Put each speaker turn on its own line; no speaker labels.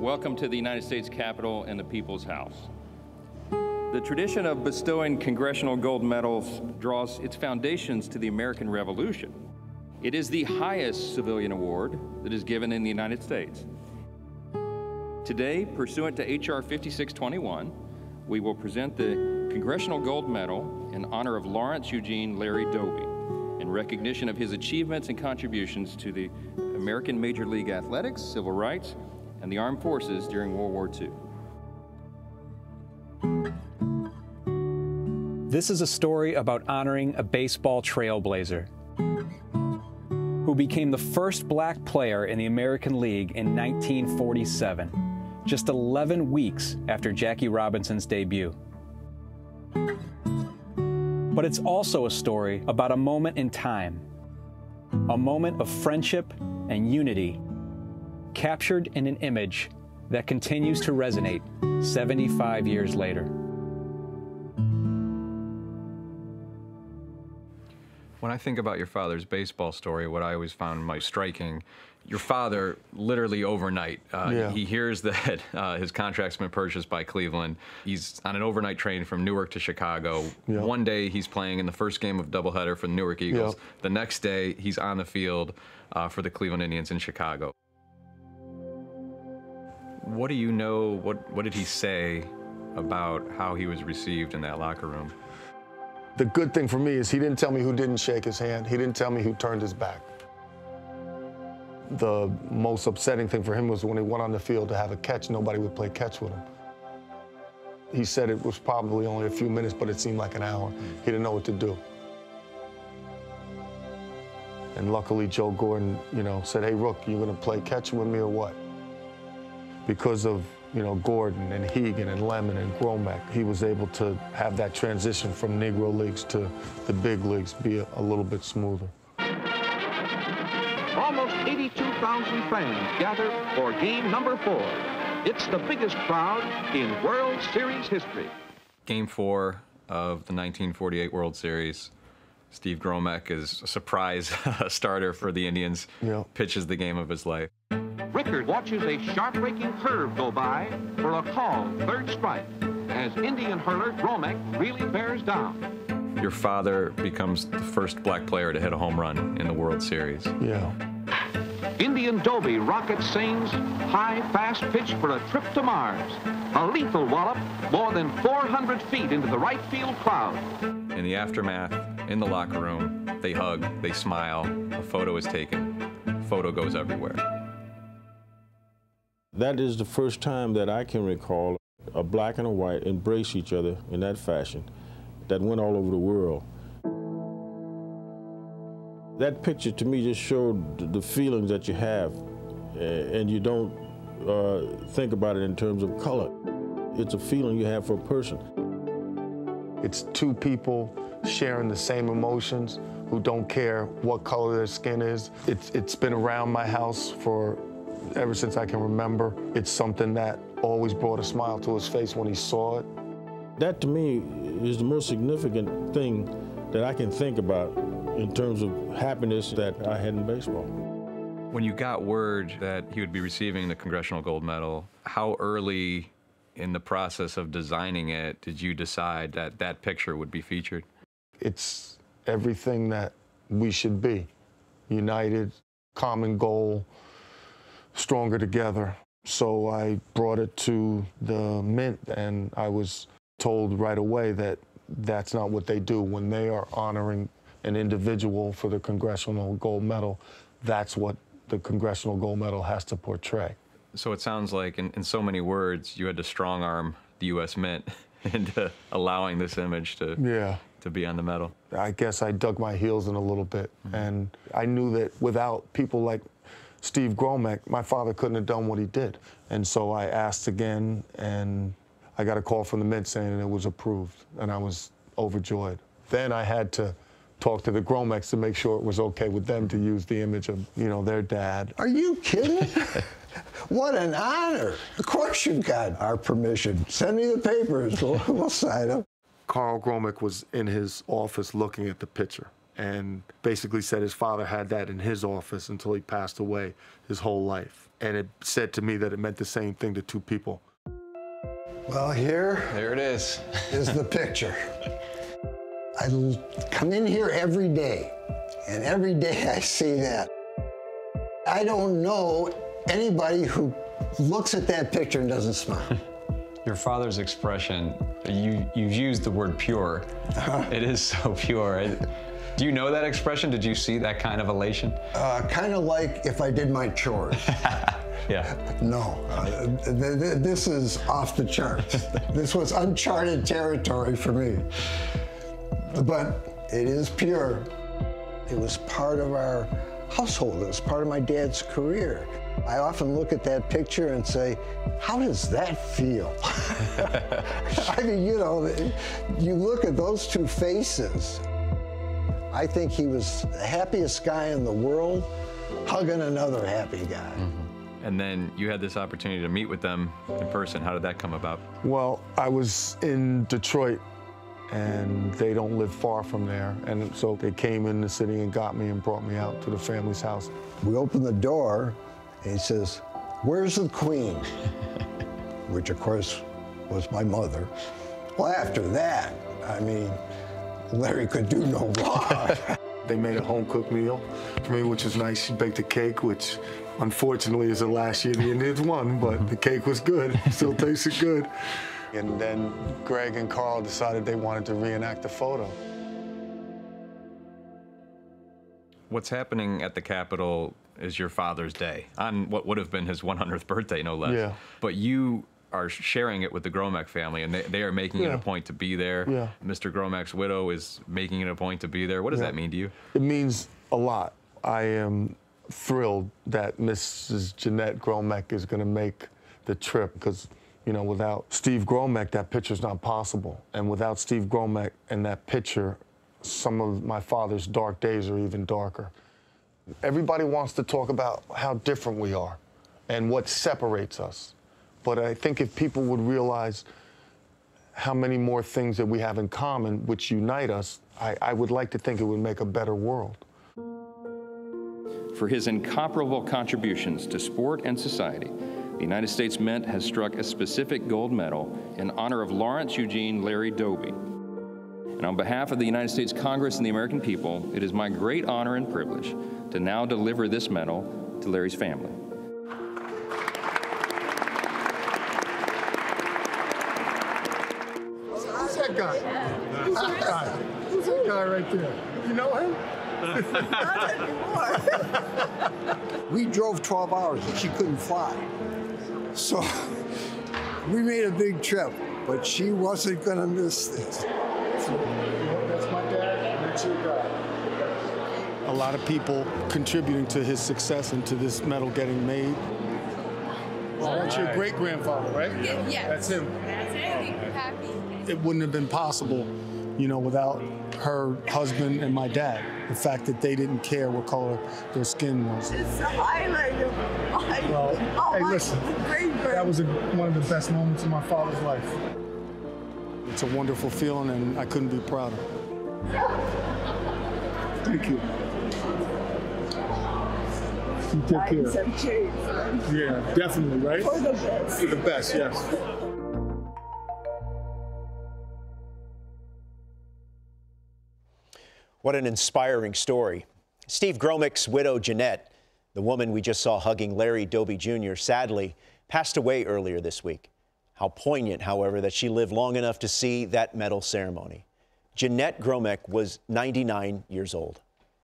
welcome to the United States Capitol and the People's House. The tradition of bestowing Congressional Gold Medals draws its foundations to the American Revolution. It is the highest civilian award that is given in the United States. Today, pursuant to H.R. 5621, we will present the Congressional Gold Medal in honor of Lawrence Eugene Larry Doby in recognition of his achievements and contributions to the American Major League Athletics, civil rights, and the armed forces during World War II.
This is a story about honoring a baseball trailblazer who became the first black player in the American League in 1947, just 11 weeks after Jackie Robinson's debut. But it's also a story about a moment in time, a moment of friendship and unity, captured in an image that continues to resonate 75 years later.
When I think about your father's baseball story, what I always found most striking, your father literally overnight, he hears that his contract's been purchased by Cleveland. He's on an overnight train from Newark to Chicago. One day he's playing in the first game of doubleheader for the Newark Eagles. The next day he's on the field for the Cleveland Indians in Chicago. What do you know, what did he say about how he was received in that locker room?
The good thing for me is he didn't tell me who didn't shake his hand. He didn't tell me who turned his back. The most upsetting thing for him was when he went on the field to have a catch, nobody would play catch with him. He said it was probably only a few minutes, but it seemed like an hour. He didn't know what to do. And luckily, Joe Gordon, said, "Hey, Rook, you gonna play catch with me or what?" Because of, Gordon and Hegan and Lemon and Gromek, he was able to have that transition from Negro Leagues to the big leagues be a little bit smoother.
Almost 82,000 fans gathered for game number 4. It's the biggest crowd in World Series history.
Game 4 of the 1948 World Series. Steve Gromek is a surprise starter for the Indians, pitches the game of his life.
Rickard watches a sharp-breaking curve go by for a called third strike as Indian hurler Gromek really bears down.
Your father becomes the first black player to hit a home run in the World Series.
Indian Doby rockets Sain's high, fast pitch for a trip to Mars. A lethal wallop more than 400 feet into the right field crowd.
In the aftermath, in the locker room, they hug, they smile, a photo is taken, photo goes everywhere.
That is the first time that I can recall a black and a white embrace each other in that fashion that went all over the world. That picture to me just showed the feelings that you have, and you don't think about it in terms of color. It's a feeling you have for a person.
It's two people sharing the same emotions who don't care what color their skin is. It's been around my house ever since I can remember. It's something that always brought a smile to his face when he saw it.
That to me is the most significant thing that I can think about in terms of happiness that I had in baseball.
When you got word that he would be receiving the Congressional Gold Medal, how early in the process of designing it did you decide that that picture would be featured?
It's everything that we should be. United, common goal, stronger together. So I brought it to the Mint, and I was told right away that that's not what they do. When they are honoring an individual for the Congressional Gold Medal, that's what the Congressional Gold Medal has to portray.
So it sounds like, in so many words, you had to strong-arm the U.S. Mint into allowing this image to be on the medal.
I guess I dug my heels in a little bit, and I knew that without people like Steve Gromek, my father couldn't have done what he did. And so I asked again, and I got a call from the Mint saying it was approved, and I was overjoyed. Then I had to talk to the Gromeks to make sure it was okay with them to use the image of, their dad.
Are you kidding? What an honor. Of course you got our permission. Send me the papers, we'll sign them.
Carl Gromek was in his office looking at the picture, and basically said his father had that in his office until he passed away his whole life. And it said to me that it meant the same thing to two people.
Well, there
it is
the picture. I come in here every day, and every day I see that. I don't know anybody who looks at that picture and doesn't smile.
Your father's expression, you've used the word pure. It is so pure. Do you know that expression? Did you see that kind of elation?
Kind of like if I did my chores.
Yeah.
No, this is off the charts. This was uncharted territory for me. But it is pure. It was part of our household. It was part of my dad's career. I often look at that picture and say, how does that feel? I mean, you know, you look at those two faces. I think he was the happiest guy in the world, hugging another happy guy.
Mm-hmm. And then you had this opportunity to meet with them in person. How did that come about?
Well, I was in Detroit, and they don't live far from there. And so they came in the city and got me and brought me out to the family's house.
We opened the door, and he says, "Where's the Queen?" Which, of course, was my mother. Well, after that, I mean, Larry could do no wrong.
They made a home-cooked meal for me, which was nice. She baked a cake, which unfortunately is the last year the Indians won, but the cake was good. Still tasted good. And then Greg and Carl decided they wanted to reenact the photo.
What's happening at the Capitol is your father's day, on what would have been his 100th birthday, no less.
Yeah.
But you are sharing it with the Gromek family, and they are making it a point to be there.
Yeah.
Mr. Gromek's widow is making it a point to be there. What does that mean to you?
It means a lot. I am thrilled that Mrs. Jeanette Gromek is going to make the trip, because, you know, without Steve Gromek, that picture's not possible. And without Steve Gromek and that picture, some of my father's dark days are even darker. Everybody wants to talk about how different we are and what separates us. But I think if people would realize how many more things that we have in common which unite us, I would like to think it would make a better world.
For his incomparable contributions to sport and society, the United States Mint has struck a specific gold medal in honor of Lawrence Eugene Larry Doby. And on behalf of the United States Congress and the American people, it is my great honor and privilege to now deliver this medal to Larry's family.
Who's that guy? Who's that guy? Who's that guy right there? You know him?
Not anymore.
We drove 12 hours and she couldn't fly. So we made a big trip, but she wasn't going to miss this.
That's my dad, that's your guy. A lot of people contributing to his success and to this medal getting made. Well, that's your great-grandfather, right?
Yes.
That's him.
That's it. Happy.
It wouldn't have been possible, you know, without her husband and my dad. The fact that they didn't care what color their skin was.
It's a highlight of my,
Well, hey, listen, that was one of the best moments of my father's life. It's a wonderful feeling, and I couldn't be prouder. Thank you. You take care.
Times have changed.
Yeah, definitely, right?
For the best.
For the best, yes.
What an inspiring story. Steve Gromek's widow, Jeanette, the woman we just saw hugging Larry Doby Jr., sadly passed away earlier this week. How poignant, however, that she lived long enough to see that medal ceremony. Jeanette Gromek was 99 years old.